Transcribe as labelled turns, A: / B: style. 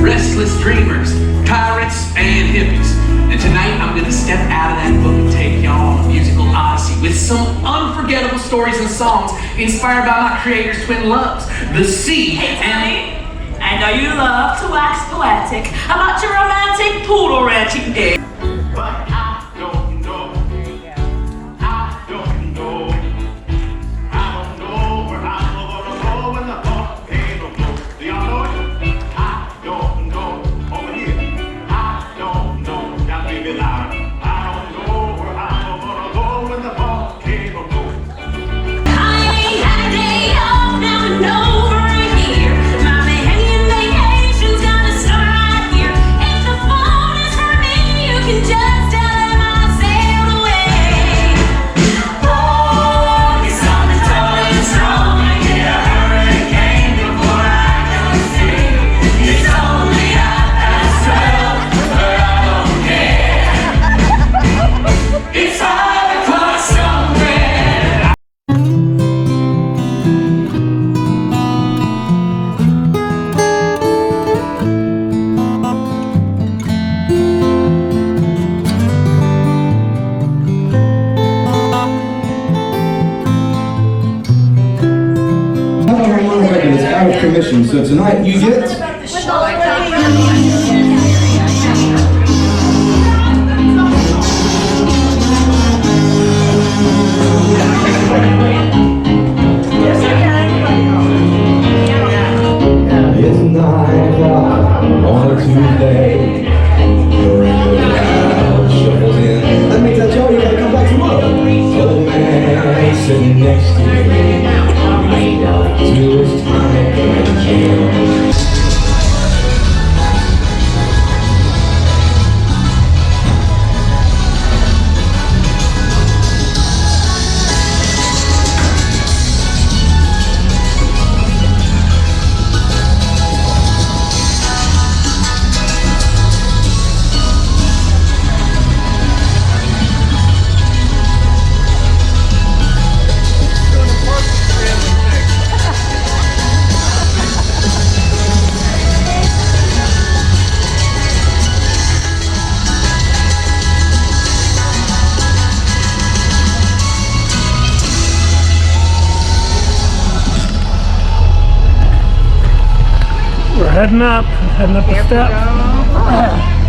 A: restless dreamers, tyrants, and hippies. And tonight I'm gonna step out of that book and take y'all on a musical odyssey with some unforgettable stories and songs inspired by my creator's twin loves, the sea and...
B: I know you love to wax poetic about your romantic poodle ranching day.
C: But I don't know. I don't know. I don't know where I'm gonna go when the volcano blows. Do y'all know it? I don't know. Over here. I don't know. Now baby louder. I don't know where I'm gonna go when the volcano blows.
B: I ain't had a day off now in over a year. My vacation's gonna start right here. If the phone is for me, you can just tell them I sailed away. Focus on the totally strong. I get a hurricane before I can see. It's only half past 12, but I don't care. It's 5 o'clock somewhere.
D: It's out of commission, so tonight you get it's 9 o'clock on a Tuesday. You're in the house, shuffles in. That means that you gotta come back tomorrow. Old man sitting next to me. Till it's time to go to jail.
E: We're heading up the steps.